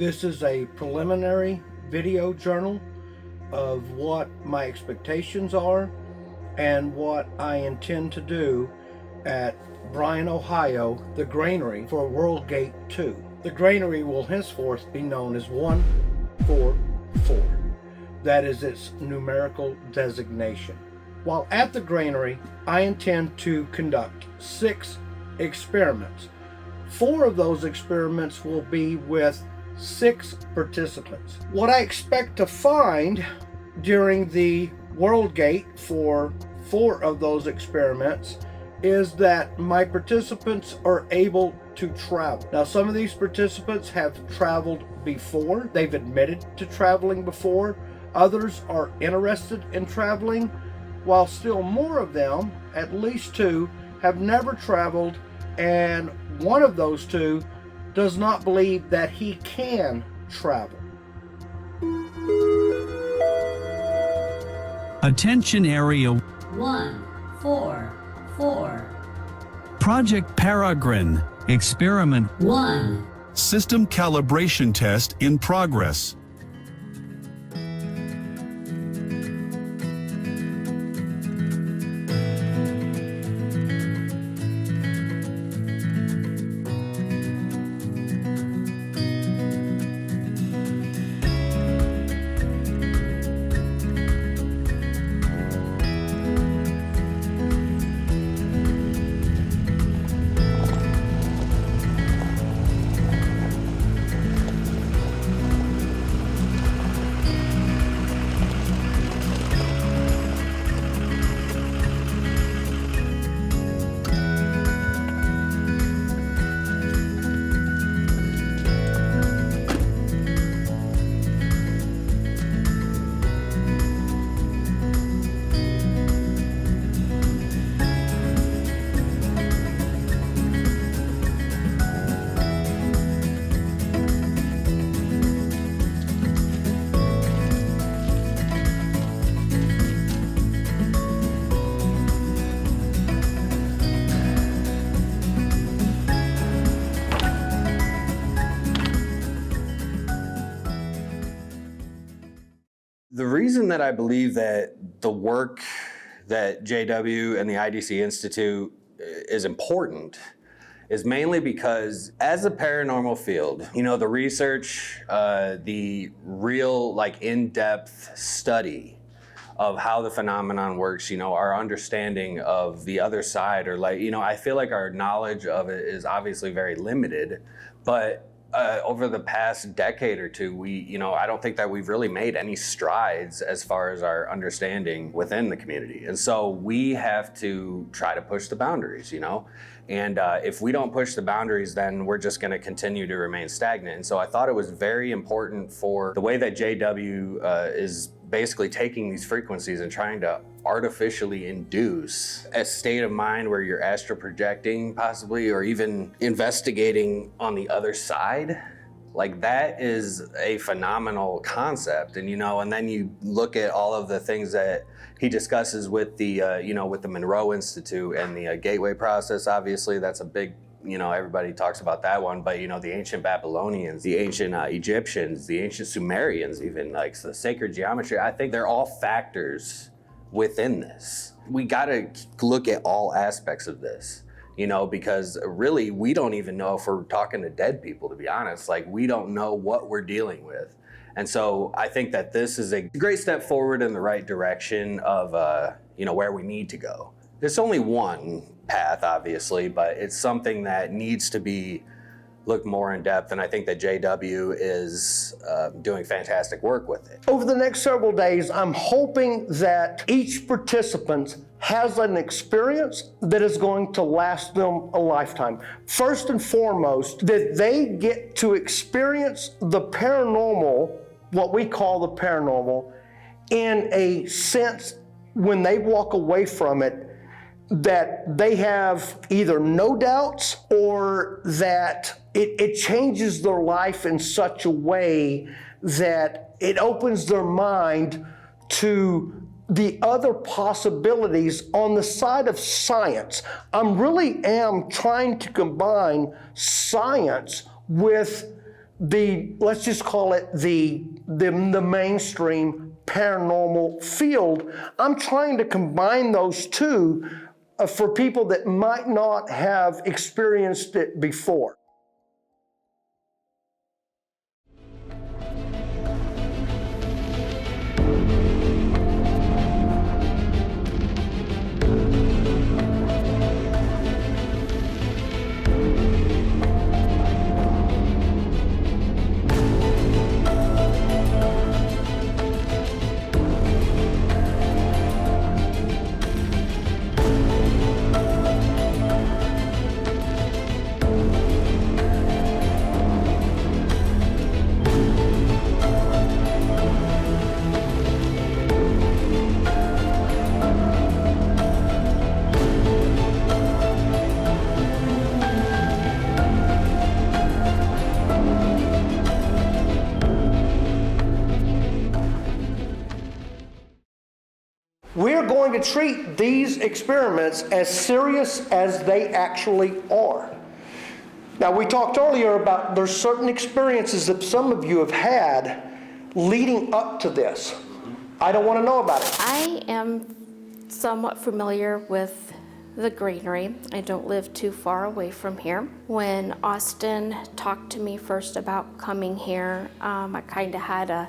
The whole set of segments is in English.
This is a preliminary video journal of what my expectations are and what I intend to do at Bryan, Ohio, the Granary for WorldGate 2. The Granary will henceforth be known as 144. That is its numerical designation. While at the Granary, I intend to conduct 6 experiments. 4 of those experiments will be with 6 participants. What I expect to find during the WorldGate for 4 of those experiments is that my participants are able to travel. Now, some of these participants have traveled before. They've admitted to traveling before. Others are interested in traveling, while still more of them, at least 2, have never traveled, and one of those 2 does not believe that he can travel. Attention Area 144. Project Peregrine, Experiment 1. System calibration test in progress. The reason that I believe that the work that JW and the IDC Institute is important is mainly because as a paranormal field, you know, the research, the real in-depth study of how the phenomenon works, you know, our understanding of the other side, or I feel like our knowledge of it is obviously very limited, but over the past decade or two, I don't think that we've really made any strides as far as our understanding within the community. And so we have to try to push the boundaries, you know? And if we don't push the boundaries, then we're just gonna continue to remain stagnant. And so I thought it was very important for the way that JW is basically taking these frequencies and trying to artificially induce a state of mind where you're astral projecting possibly, or even investigating on the other side. Like, that is a phenomenal concept. And, and then you look at all of the things that he discusses with the, with the Monroe Institute and the Gateway process. Obviously, that's a big, everybody talks about that one, but the ancient Babylonians, the ancient Egyptians, the ancient Sumerians, even like the sacred geometry, I think they're all factors within this. We gotta look at all aspects of this, because really we don't even know if we're talking to dead people, to be honest. Like, we don't know what we're dealing with. And so I think that this is a great step forward in the right direction of, where we need to go. There's only one path, obviously, but it's something that needs to be looked more in depth, and I think that JW is doing fantastic work with it. Over the next several days, I'm hoping that each participant has an experience that is going to last them a lifetime. First and foremost, that they get to experience the paranormal, what we call the paranormal, in a sense when they walk away from it, that they have either no doubts or that it changes their life in such a way that it opens their mind to the other possibilities on the side of science. I really am trying to combine science with let's just call it the mainstream paranormal field. I'm trying to combine those two for people that might not have experienced it before. We're going to treat these experiments as serious as they actually are. Now, we talked earlier about there's certain experiences that some of you have had leading up to this. I don't want to know about it. I am somewhat familiar with the Grainery. I don't live too far away from here. When Austin talked to me first about coming here, I kind of had a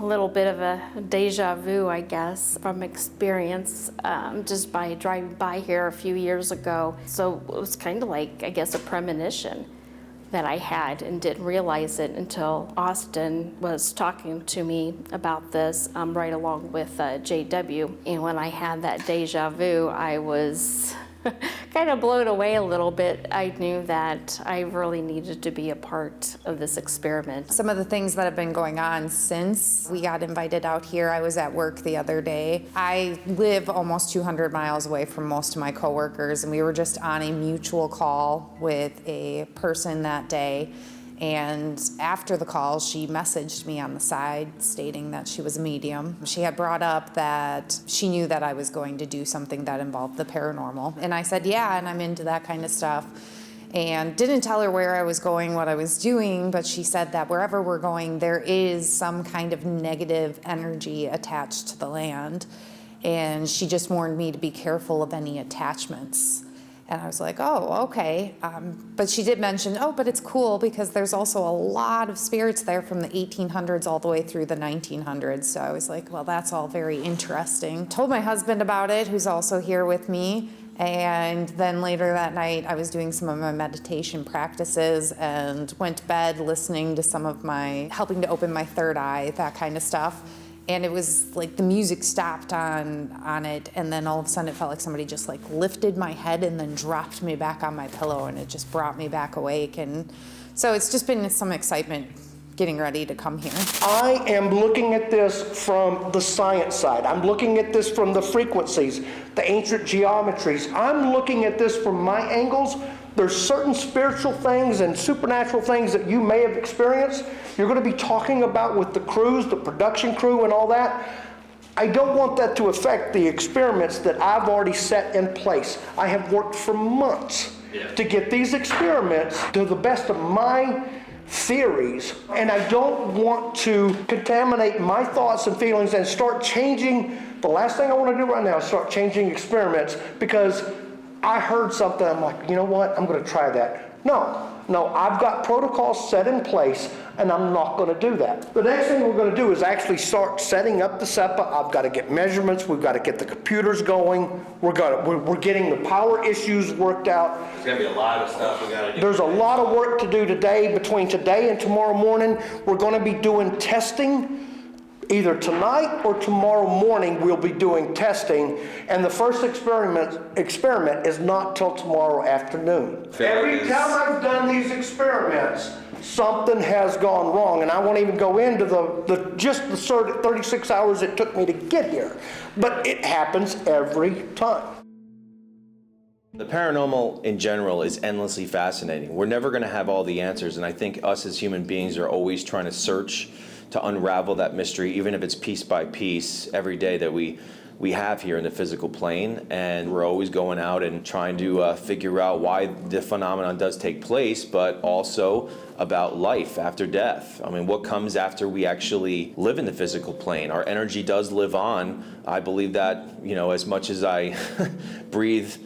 little bit of a deja vu, I guess, from experience just by driving by here a few years ago. So it was kind of like, I guess, a premonition that I had and didn't realize it until Austin was talking to me about this right along with JW. And when I had that deja vu, I was kind of blown away a little bit. I knew that I really needed to be a part of this experiment. Some of the things that have been going on since we got invited out here, I was at work the other day. I live almost 200 miles away from most of my coworkers, and we were just on a mutual call with a person that day. And after the call, she messaged me on the side stating that she was a medium. She had brought up that she knew that I was going to do something that involved the paranormal. And I said, yeah, and I'm into that kind of stuff. And didn't tell her where I was going, what I was doing, but she said that wherever we're going, there is some kind of negative energy attached to the land. And she just warned me to be careful of any attachments. And I was like, oh, okay. But she did mention, oh, but it's cool because there's also a lot of spirits there from the 1800s all the way through the 1900s. So I was like, well, that's all very interesting. Told my husband about it, who's also here with me. And then later that night, I was doing some of my meditation practices and went to bed listening to some of my, helping to open my third eye, that kind of stuff. And it was like the music stopped on it, and then all of a sudden it felt like somebody just like lifted my head and then dropped me back on my pillow, and it just brought me back awake. And so it's just been some excitement getting ready to come here. I am looking at this from the science side. I'm looking at this from the frequencies, the ancient geometries. I'm looking at this from my angles. There's certain spiritual things and supernatural things that you may have experienced. You're going to be talking about with the crews, the production crew and all that. I don't want that to affect the experiments that I've already set in place. I have worked for months to get these experiments to the best of my theories, and I don't want to contaminate my thoughts and feelings and start changing. The last thing I want to do right now is start changing experiments because I heard something, I'm like, you know what, I'm going to try that. No, I've got protocols set in place, and I'm not going to do that. The next thing we're going to do is actually start setting up the Sepa. I've got to get measurements. We've got to get the computers going. We're getting the power issues worked out. There's going to be a lot of stuff we got to do. There's a lot of work to do today. Between today and tomorrow morning, we're going to be doing testing. Either tonight or tomorrow morning, we'll be doing testing, and the first experiment is not till tomorrow afternoon. Every time I've done these experiments, something has gone wrong, and I won't even go into just the 36 hours it took me to get here, but it happens every time. The paranormal in general is endlessly fascinating. We're never going to have all the answers, and I think us as human beings are always trying to search to unravel that mystery, even if it's piece by piece every day that we we have here in the physical plane, and we're always going out and trying to figure out why the phenomenon does take place, but also about life after death. I mean, what comes after we actually live in the physical plane? Our energy does live on. I believe that, you know, as much as I breathe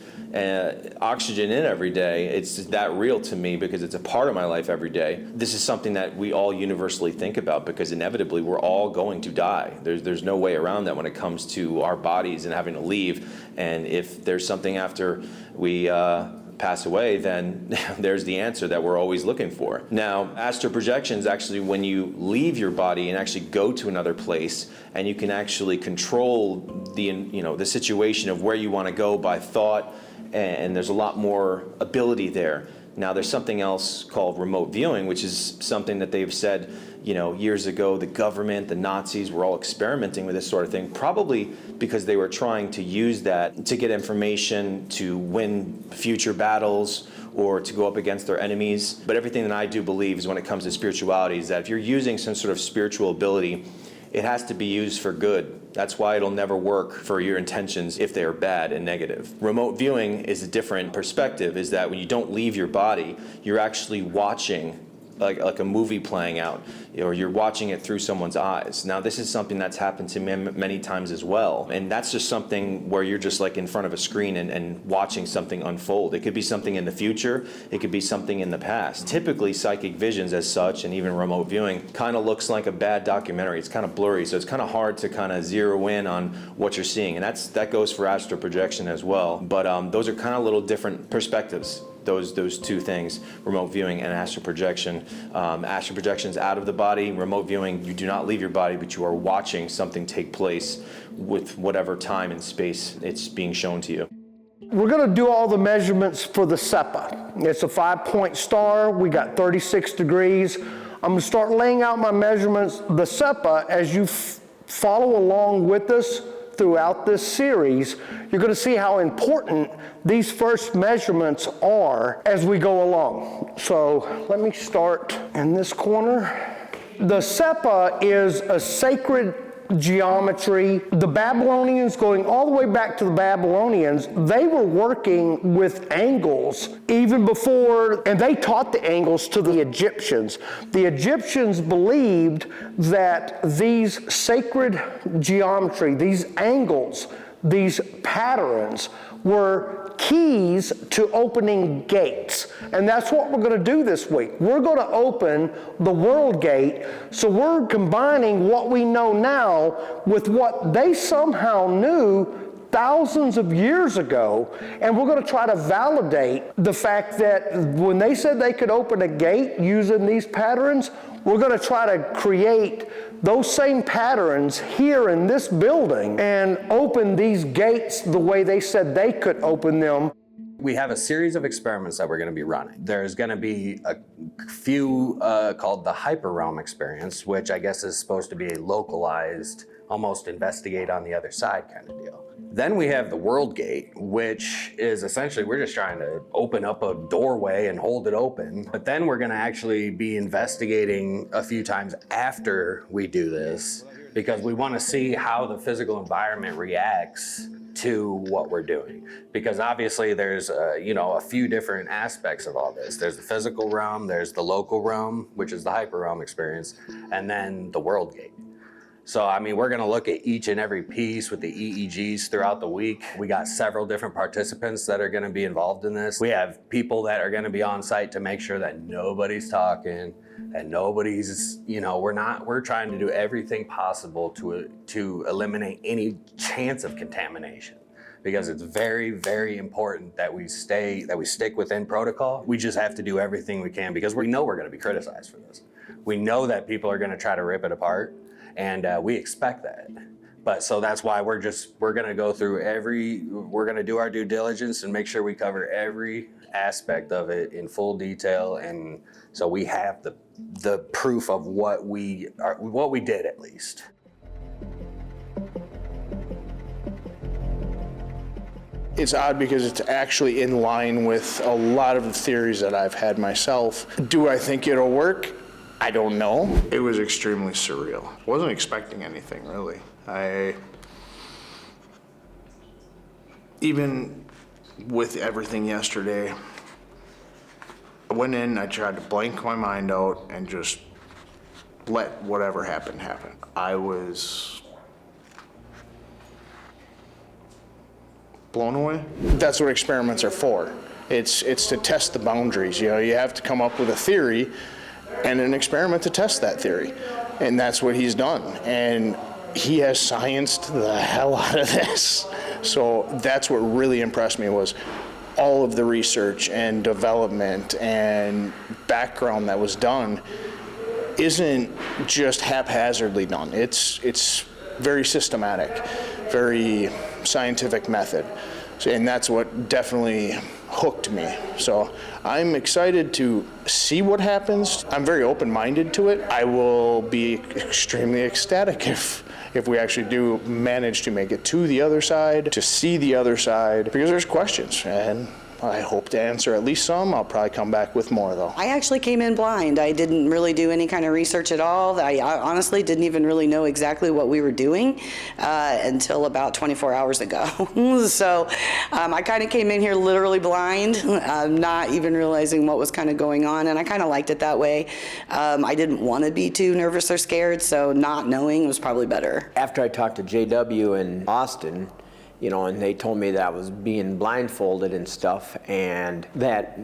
oxygen in every day, it's that real to me because it's a part of my life every day. This is something that we all universally think about because inevitably we're all going to die. There's no way around that when it comes to our bodies and having to leave. And if there's something after we pass away, then there's the answer that we're always looking for. Now, astral projection is actually when you leave your body and actually go to another place, and you can actually control the situation of where you want to go by thought, and there's a lot more ability there. Now, there's something else called remote viewing, which is something that they've said, years ago, the government, the Nazis were all experimenting with this sort of thing, probably because they were trying to use that to get information to win future battles or to go up against their enemies. But everything that I do believe is when it comes to spirituality is that if you're using some sort of spiritual ability, it has to be used for good. That's why it'll never work for your intentions if they are bad and negative. Remote viewing is a different perspective, is that when you don't leave your body, you're actually watching like a movie playing out, or you're watching it through someone's eyes. Now, this is something that's happened to me many times as well. And that's just something where you're just like in front of a screen and watching something unfold. It could be something in the future. It could be something in the past. Typically, psychic visions as such, and even remote viewing, kind of looks like a bad documentary. It's kind of blurry, so it's kind of hard to kind of zero in on what you're seeing. And that goes for astral projection as well. But those are kind of little different perspectives. Those two things, remote viewing and astral projection. Astral projection is out of the body. Remote viewing, you do not leave your body, but you are watching something take place with whatever time and space it's being shown to you. We're going to do all the measurements for the Sepa. It's a 5-point star. We got 36 degrees. I'm going to start laying out my measurements. The Sepa, as you follow along with us throughout this series, you're going to see how important these first measurements are as we go along. So let me start in this corner. The Sepa is a sacred geometry. The Babylonians, going all the way back to the Babylonians, they were working with angles even before, and they taught the angles to the Egyptians. The Egyptians believed that these sacred geometry, these angles, these patterns were keys to opening gates. And that's what we're going to do this week. We're going to open the WorldGate. So we're combining what we know now with what they somehow knew thousands of years ago, and we're going to try to validate the fact that when they said they could open a gate using these patterns, we're going to try to create those same patterns here in this building and open these gates the way they said they could open them. We have a series of experiments that we're going to be running. There's going to be a few called the Hyper Realm experience, which I guess is supposed to be a localized, almost investigate on the other side kind of deal. Then we have the WorldGate, which is essentially we're just trying to open up a doorway and hold it open. But then we're going to actually be investigating a few times after we do this, because we want to see how the physical environment reacts to what we're doing. Because obviously there's a few different aspects of all this. There's the physical realm, there's the local realm, which is the Hyper Realm experience, and then the WorldGate. So, I mean, we're gonna look at each and every piece with the EEGs throughout the week. We got several different participants that are gonna be involved in this. We have people that are gonna be on site to make sure that nobody's talking and nobody's, we're trying to do everything possible to eliminate any chance of contamination. Because it's very, very important that we stick within protocol. We just have to do everything we can because we know we're gonna be criticized for this. We know that people are gonna try to rip it apart. And we expect that. But so that's why we're gonna go through we're gonna do our due diligence and make sure we cover every aspect of it in full detail. And so we have the proof of what we did at least. It's odd because it's actually in line with a lot of the theories that I've had myself. Do I think it'll work? I don't know. It was extremely surreal. Wasn't expecting anything, really. Even with everything yesterday, I went in, I tried to blank my mind out and just let whatever happened happen. I was blown away. That's what experiments are for. It's to test the boundaries. You know, you have to come up with a theory and an experiment to test that theory. And that's what he's done. And he has scienced the hell out of this. So that's what really impressed me, was all of the research and development and background that was done isn't just haphazardly done. It's very systematic, very scientific method. And that's what definitely hooked me. So I'm excited to see what happens. I'm very open-minded to it. I will be extremely ecstatic if we actually do manage to make it to the other side, to see the other side, because there's questions, and I hope to answer at least some. I'll probably come back with more, though. I actually came in blind. I didn't really do any kind of research at all. I honestly didn't even really know exactly what we were doing until about 24 hours ago. So I kind of came in here literally blind, not even realizing what was kind of going on, and I kind of liked it that way. I didn't want to be too nervous or scared, so not knowing was probably better. After I talked to JW in Austin, you know, and they told me that I was being blindfolded and stuff, and that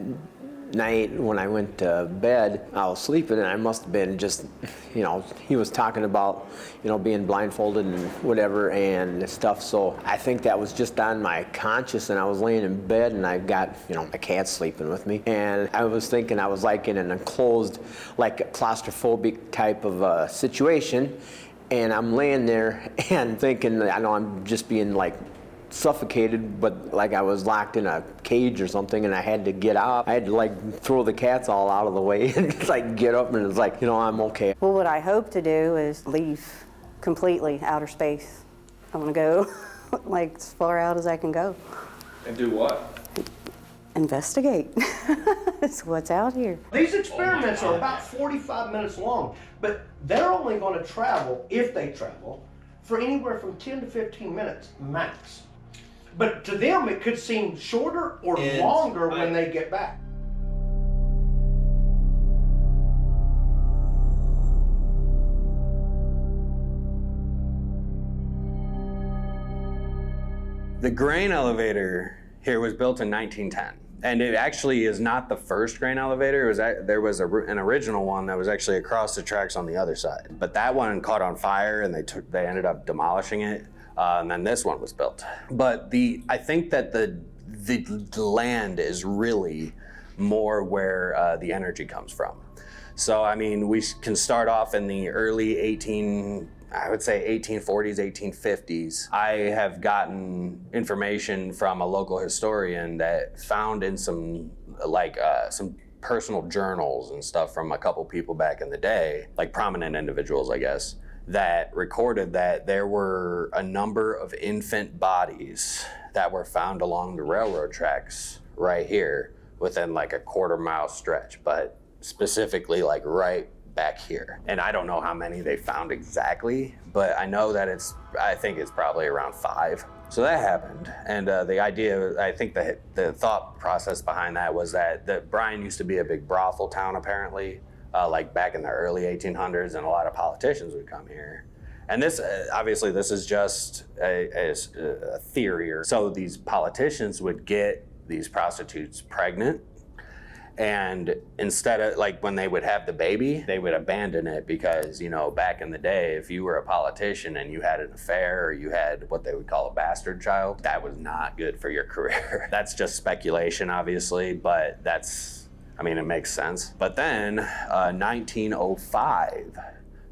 night when I went to bed, I was sleeping, and I must have been just, you know, he was talking about, you know, being blindfolded and whatever and stuff, so I think that was just on my conscious, and I was laying in bed, and I got, you know, my cat sleeping with me, and I was thinking I was like in an enclosed, like claustrophobic type of situation, and I'm laying there and thinking, I know I'm just being like suffocated, but like I was locked in a cage or something, and I had to get out. I had to like throw the cats all out of the way and like get up, and it's like, you know, I'm okay. Well, what I hope to do is leave completely outer space. I want to go like as far out as I can go. And do what? Investigate. It's what's out here. These experiments are about 45 minutes long, but they're only going to travel, if they travel, for anywhere from 10 to 15 minutes max. But to them, it could seem shorter or longer when they get back. The grain elevator here was built in 1910. And it actually is not the first grain elevator. There was an original one that was actually across the tracks on the other side. But that one caught on fire, and they ended up demolishing it. And then this one was built. But I think that the land is really more where the energy comes from. So I mean, we can start off in the early 1840s, 1850s. I have gotten information from a local historian that found in some personal journals and stuff from a couple people back in the day, like prominent individuals, I guess, that recorded that there were a number of infant bodies that were found along the railroad tracks right here within like a quarter-mile stretch, but specifically like right back here. And I don't know how many they found exactly, but I know that I think it's probably around 5. So that happened. And the idea, I think the thought process behind that was that Bryan used to be a big brothel town apparently, like back in the early 1800s, and a lot of politicians would come here. And this, obviously this is just a theory. So these politicians would get these prostitutes pregnant, and instead of, like, when they would have the baby, they would abandon it because, you know, back in the day, if you were a politician and you had an affair or you had what they would call a bastard child, that was not good for your career. That's just speculation, obviously, but it makes sense. But then, 1905,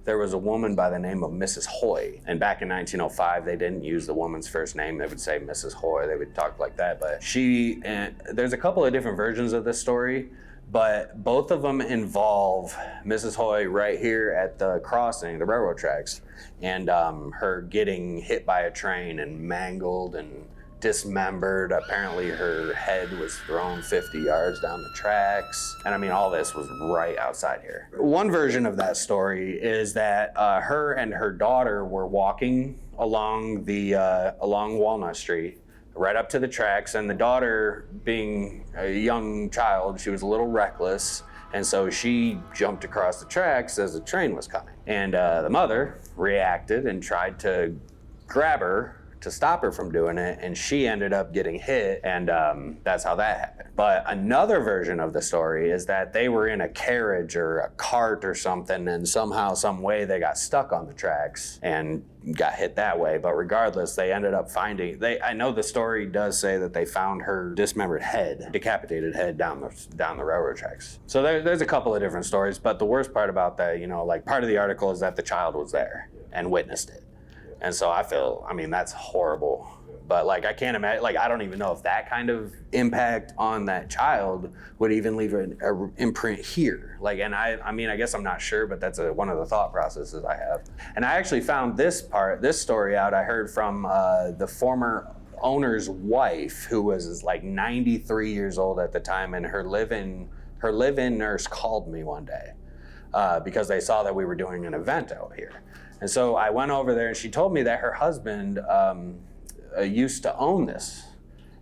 there was a woman by the name of Mrs. Hoy. And back in 1905, they didn't use the woman's first name. They would say Mrs. Hoy. They would talk like that. But there's a couple of different versions of this story, but both of them involve Mrs. Hoy right here at the crossing, the railroad tracks, and her getting hit by a train and mangled and dismembered. Apparently her head was thrown 50 yards down the tracks. And I mean, all this was right outside here. One version of that story is that her and her daughter were walking along Walnut Street right up to the tracks, and the daughter, being a young child, she was a little reckless, and so she jumped across the tracks as the train was coming. And the mother reacted and tried to grab her to stop her from doing it, and she ended up getting hit, and that's how that happened. But another version of the story is that they were in a carriage or a cart or something, and somehow, some way, they got stuck on the tracks and got hit that way. But regardless, they ended up finding, I know the story does say that they found her dismembered head, decapitated head down the railroad tracks. So there's a couple of different stories, but the worst part about that, like part of the article is that the child was there and witnessed it. And so I mean, that's horrible. But like, I can't imagine, like, I don't even know if that kind of impact on that child would even leave an imprint here. Like, and I mean, I guess I'm not sure, but that's one of the thought processes I have. And I actually found this story out. I heard from the former owner's wife, who was like 93 years old at the time, and her live-in nurse called me one day because they saw that we were doing an event out here. And so I went over there, and she told me that her husband used to own this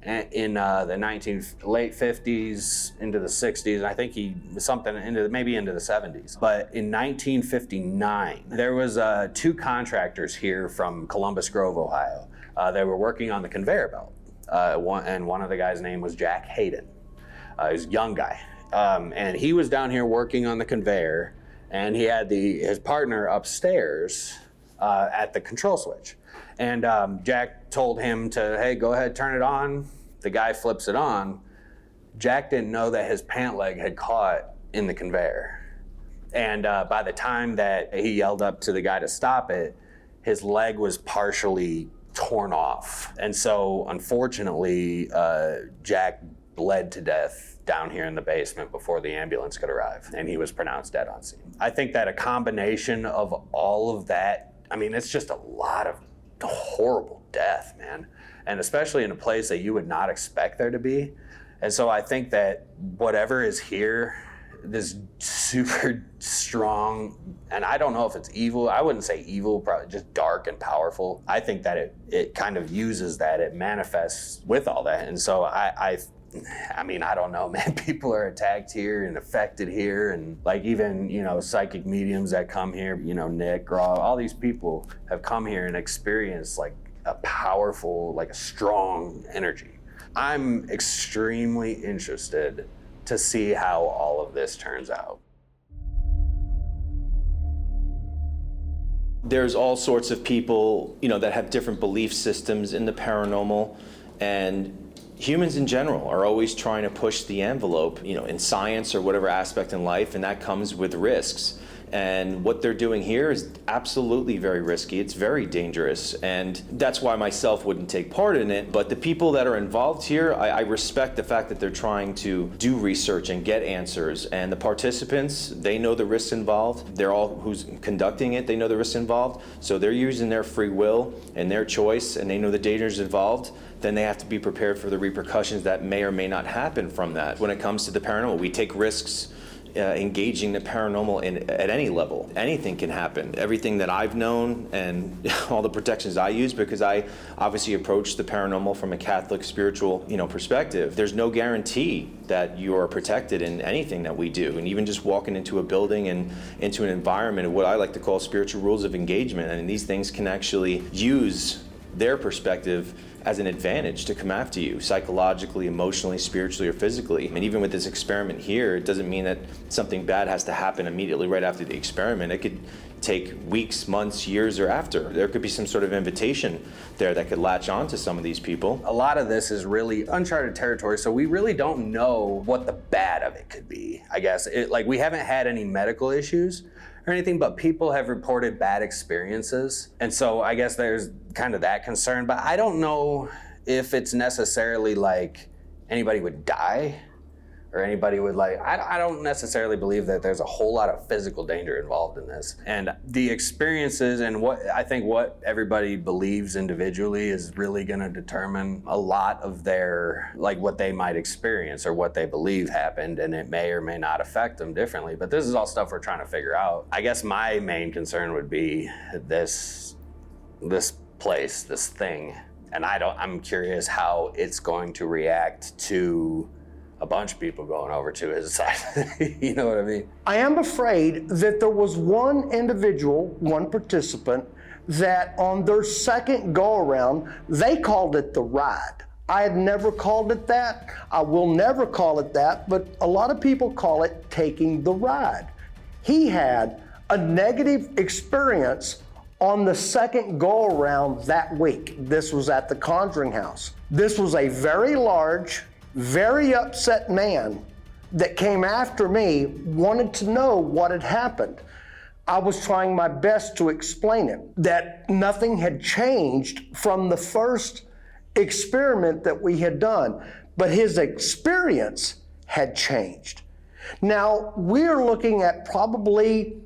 in the late 50s into the 60s. And I think he was something maybe into the 70s. But in 1959, there was 2 contractors here from Columbus Grove, Ohio. They were working on the conveyor belt. One of the guys' name was Jack Hayden. He was a young guy. And he was down here working on the conveyor, and he had his partner upstairs at the control switch. And Jack told him to, hey, go ahead, turn it on. The guy flips it on. Jack didn't know that his pant leg had caught in the conveyor. And by the time that he yelled up to the guy to stop it, his leg was partially torn off. And so, unfortunately, Jack bled to death down here in the basement before the ambulance could arrive, and he was pronounced dead on scene. I think that a combination of all of that, I mean, it's just a lot of horrible death, man, and especially in a place that you would not expect there to be. And so I think that whatever is here, this super strong, and I don't know if it's evil, I wouldn't say evil, probably just dark and powerful. I think that it kind of uses that, it manifests with all that. And so I mean, I don't know, man. People are attacked here and affected here, and like even, psychic mediums that come here, Nick, Raw, all these people have come here and experienced like a powerful, like a strong energy. I'm extremely interested to see how all of this turns out. There's all sorts of people, that have different belief systems in the paranormal, and humans in general are always trying to push the envelope, in science or whatever aspect in life, and that comes with risks. And what they're doing here is absolutely very risky. It's very dangerous, and that's why myself wouldn't take part in it. But the people that are involved here, I respect the fact that they're trying to do research and get answers. And the participants, they know the risks involved. They're all who's conducting it, they know the risks involved. So they're using their free will and their choice, and they know the dangers involved. Then they have to be prepared for the repercussions that may or may not happen from that. When it comes to the paranormal, we take risks engaging the paranormal at any level. Anything can happen. Everything that I've known and all the protections I use, because I obviously approach the paranormal from a Catholic spiritual, perspective. There's no guarantee that you are protected in anything that we do. And even just walking into a building and into an environment of what I like to call spiritual rules of engagement, and these things can actually use their perspective as an advantage to come after you psychologically, emotionally, spiritually, or physically. And even with this experiment here, it doesn't mean that something bad has to happen immediately right after the experiment. It could take weeks, months, years, or after. There could be some sort of invitation there that could latch on to some of these people. A lot of this is really uncharted territory, so we really don't know what the bad of it could be, I guess. We haven't had any medical issues or anything, but people have reported bad experiences. And so I guess there's kind of that concern, but I don't know if it's necessarily like anybody would die or anybody would I don't necessarily believe that there's a whole lot of physical danger involved in this. And the experiences and what everybody believes individually is really gonna determine a lot of their, what they might experience or what they believe happened, and it may or may not affect them differently. But this is all stuff we're trying to figure out. I guess my main concern would be this place, this thing, And I'm curious how it's going to react to a bunch of people going over to his side. You know what I mean? I am afraid that there was one individual, one participant, that on their second go around, they called it the ride. I had never called it that. I will never call it that, but a lot of people call it taking the ride. He had a negative experience on the second go around that week. This was at the Conjuring House. This was a very large, very upset man that came after me, wanted to know what had happened. I was trying my best to explain it, that nothing had changed from the first experiment that we had done, but his experience had changed. Now, we're looking at probably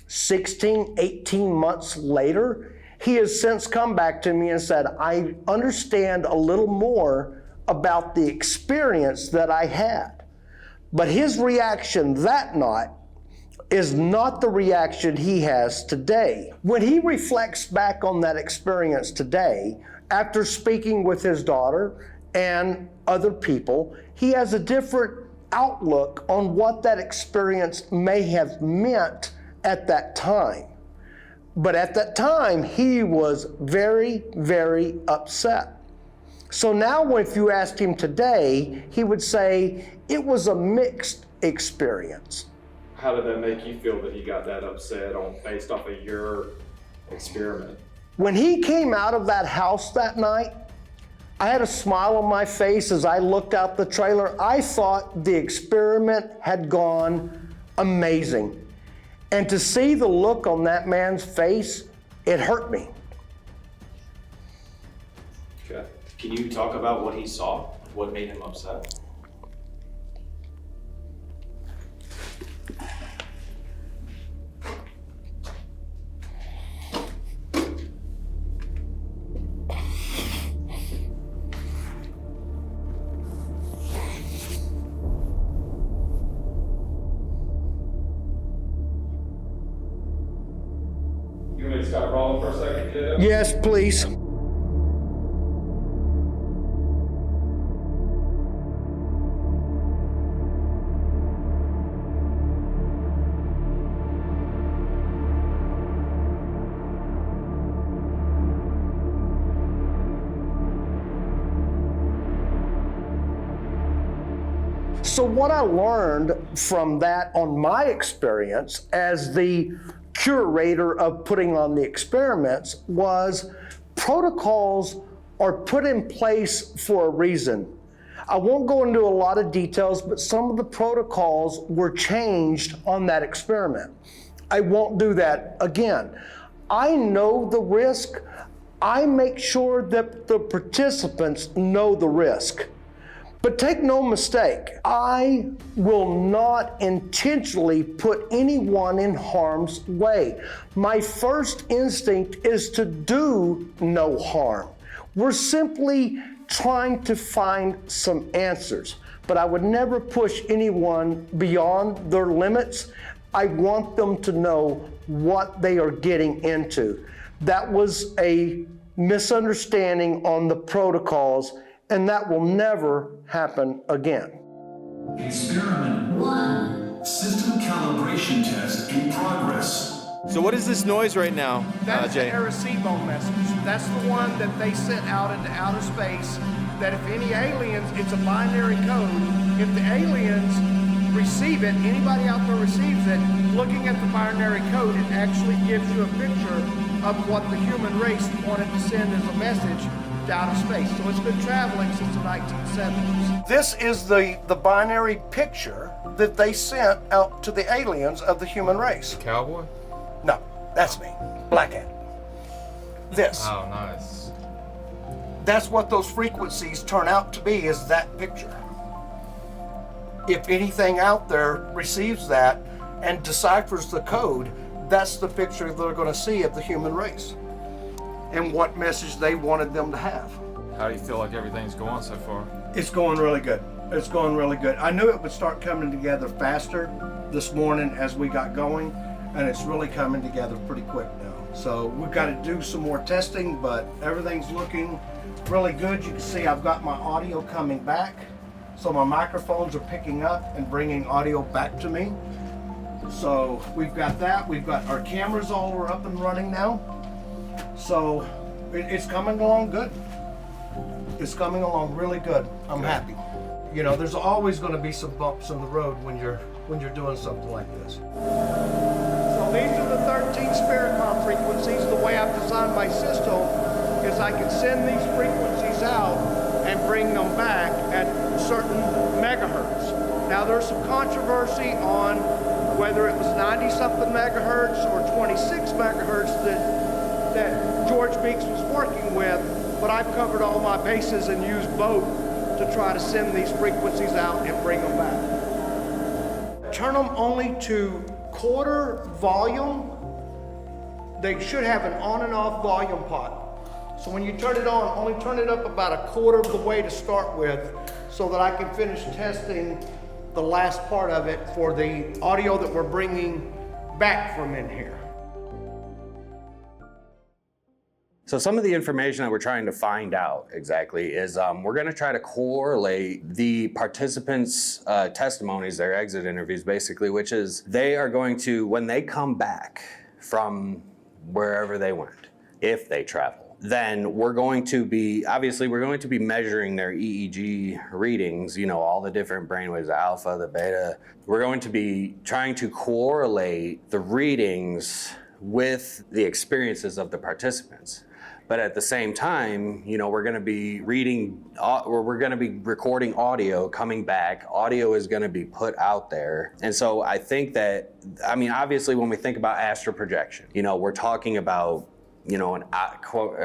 16, 18 months later. He has since come back to me and said, I understand a little more about the experience that I had. But his reaction that night is not the reaction he has today. When he reflects back on that experience today, after speaking with his daughter and other people, he has a different outlook on what that experience may have meant at that time. But at that time, he was very, very upset. So now if you asked him today, he would say it was a mixed experience. How did that make you feel that he got that upset based off of your experiment? When he came out of that house that night, I had a smile on my face as I looked out the trailer. I thought the experiment had gone amazing. And to see the look on that man's face, it hurt me. Okay. Can you talk about what he saw? What made him upset? Stop rolling for a second, kiddo? Yes, please. So what I learned from that on my experience as the curator of putting on the experiments was protocols are put in place for a reason. I won't go into a lot of details, but some of the protocols were changed on that experiment. I won't do that again. I know the risk. I make sure that the participants know the risk. But take no mistake, I will not intentionally put anyone in harm's way. My first instinct is to do no harm. We're simply trying to find some answers, but I would never push anyone beyond their limits. I want them to know what they are getting into. That was a misunderstanding on the protocols, and that will never happen again. Experiment 1, system calibration test in progress. So what is this noise right now, That's Jay? the Arecibo message. That's the one that they sent out into outer space, that if any aliens, it's a binary code. If the aliens receive it, anybody out there receives it, looking at the binary code, it actually gives you a picture of what the human race wanted to send as a message to outer space. So it's been traveling since the 1970s. This is the binary picture that they sent out to the aliens of the human race. Cowboy? No, that's me. Black Hat. This. Oh, nice. That's what those frequencies turn out to be, is that picture. If anything out there receives that and deciphers the code, that's the picture they're going to see of the human race and what message they wanted them to have. How do you feel like everything's going so far? It's going really good. It's going really good. I knew it would start coming together faster this morning as we got going. and it's really coming together pretty quick now. So we've got to do some more testing, but everything's looking really good. You can see I've got my audio coming back. So my microphones are picking up and bringing audio back to me. So we've got that. We've got our cameras all are up and running now. So it's coming along good. It's coming along really good. I'm happy. You know, there's always going to be some bumps in the road when you're doing something like this. So these are the 13 spirit frequencies. The way I've designed my system is I can send these frequencies out and bring them back at certain megahertz. Now there's some controversy on whether it was 90-something megahertz or 26 megahertz that George Beeks was working with, but I've covered all my bases and used both to try to send these frequencies out and bring them back. Turn them only to quarter volume. They should have an on and off volume pot. So when you turn it on, only turn it up about a quarter of the way to start with so that I can finish testing the last part of it for the audio that we're bringing back from in here. So some of the information that we're trying to find out exactly is we're going to try to correlate the participants' testimonies, their exit interviews basically, which is they are going to, when they come back from wherever they went, if they travel, then we're going to be measuring their EEG readings, you know, all the different brainwaves, the alpha, the beta. We're going to be trying to correlate the readings with the experiences of the participants. But at the same time, you know, we're going to be recording audio coming back. Audio is going to be put out there. And so I think that, I mean, obviously when we think about astral projection, you know, we're talking about, you know,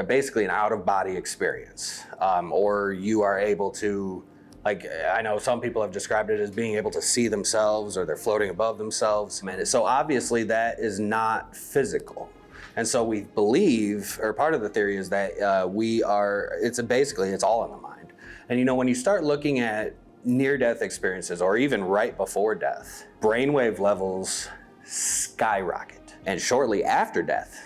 basically an out-of-body experience, or you are able to, like, I know some people have described it as being able to see themselves, or they're floating above themselves. And so obviously that is not physical. And so we believe, or part of the theory is that it's all in the mind. And you know, when you start looking at near-death experiences, or even right before death, brainwave levels skyrocket. And shortly after death,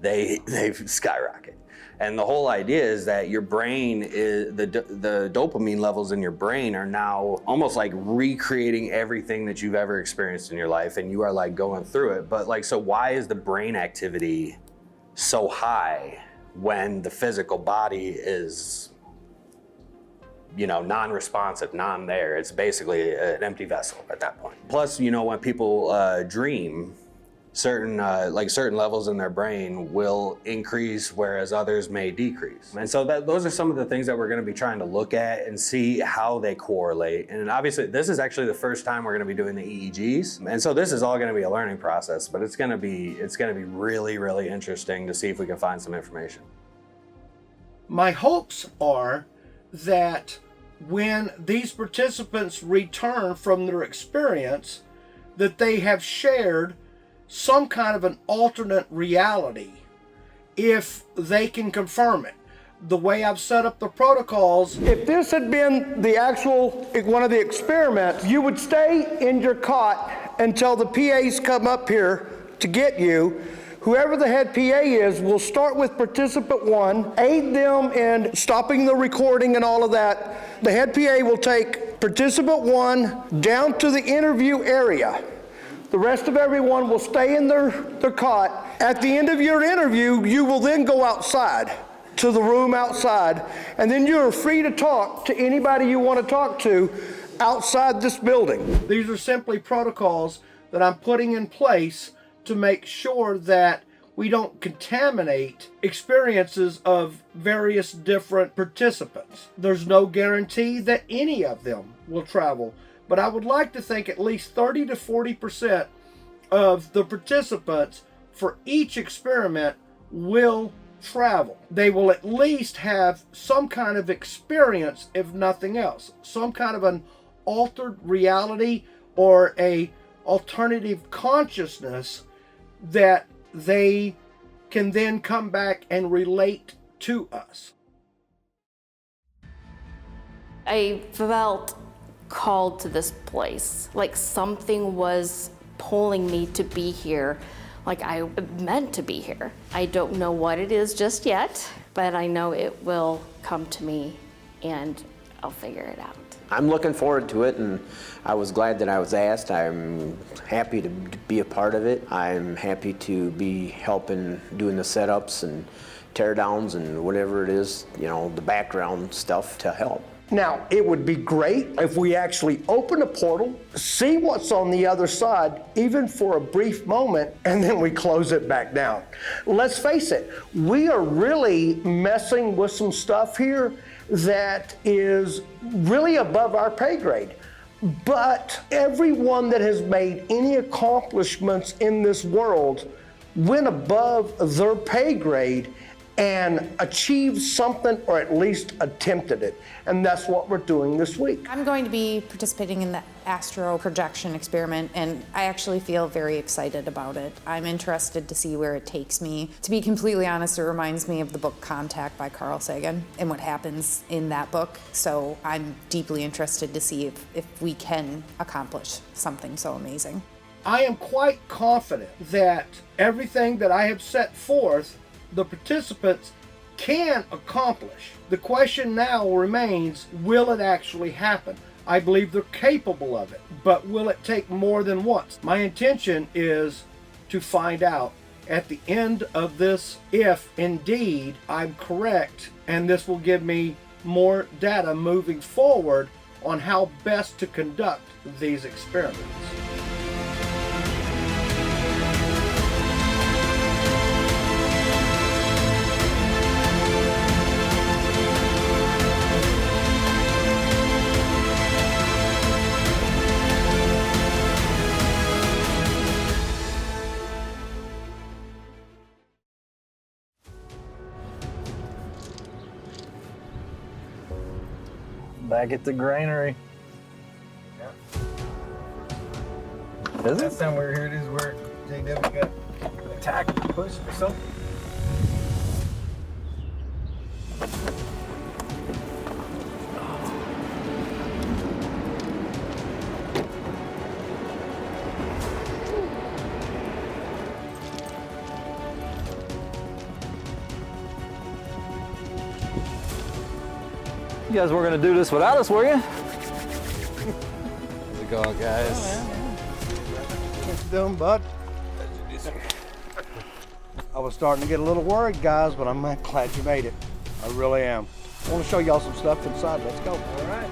they skyrocket. And the whole idea is that your brain is, the dopamine levels in your brain are now almost like recreating everything that you've ever experienced in your life, and you are like going through it. But like, so why is the brain activity so high when the physical body is, you know, non-responsive, non-there? It's basically an empty vessel at that point. Plus, you know, when people dream, certain levels in their brain will increase, whereas others may decrease. And so those are some of the things that we're going to be trying to look at and see how they correlate. And obviously, this is actually the first time we're going to be doing the EEGs. And so this is all going to be a learning process, but it's going to be really, really interesting to see if we can find some information. My hopes are that when these participants return from their experience, that they have shared some kind of an alternate reality, if they can confirm it. The way I've set up the protocols, if this had been the actual one of the experiments, you would stay in your cot until the PAs come up here to get you. Whoever the head PA is will start with participant 1, aid them in stopping the recording and all of that. The head PA will take participant 1 down to the interview area. The rest of everyone will stay in their cot. At the end of your interview, you will then go outside to the room outside, and then you are free to talk to anybody you want to talk to outside this building. These are simply protocols that I'm putting in place to make sure that we don't contaminate experiences of various different participants. There's no guarantee that any of them will travel, but I would like to think at least 30 to 40% of the participants for each experiment will travel. They will at least have some kind of experience, if nothing else, some kind of an altered reality or a alternative consciousness that they can then come back and relate to us. I felt called to this place, like something was pulling me to be here like I meant to be here. I don't know what it is just yet, but I know it will come to me and I'll figure it out. I'm looking forward to it, and I was glad that I was asked. I'm happy to be a part of it. I'm happy to be helping doing the setups and teardowns and whatever it is, you know, the background stuff to help. Now, it would be great if we actually open a portal, see what's on the other side, even for a brief moment, and then we close it back down. Let's face it, we are really messing with some stuff here that is really above our pay grade. But everyone that has made any accomplishments in this world went above their pay grade and achieved something, or at least attempted it. And that's what we're doing this week. I'm going to be participating in the astro projection experiment, and I actually feel very excited about it. I'm interested to see where it takes me. To be completely honest, it reminds me of the book Contact by Carl Sagan and what happens in that book. So I'm deeply interested to see if we can accomplish something so amazing. I am quite confident that everything that I have set forth, the participants can accomplish. The question now remains, will it actually happen? I believe they're capable of it, but will it take more than once? My intention is to find out at the end of this if indeed I'm correct, and this will give me more data moving forward on how best to conduct these experiments. Back at the Granary. Is it? Last time we were here, this is where JW got attacked, pushed, or something. You guys weren't going to do this without us, were you? How's it going, guys? What you doing, bud? I was starting to get a little worried, guys, but I'm glad you made it. I really am. I want to show y'all some stuff inside. Let's go. All right.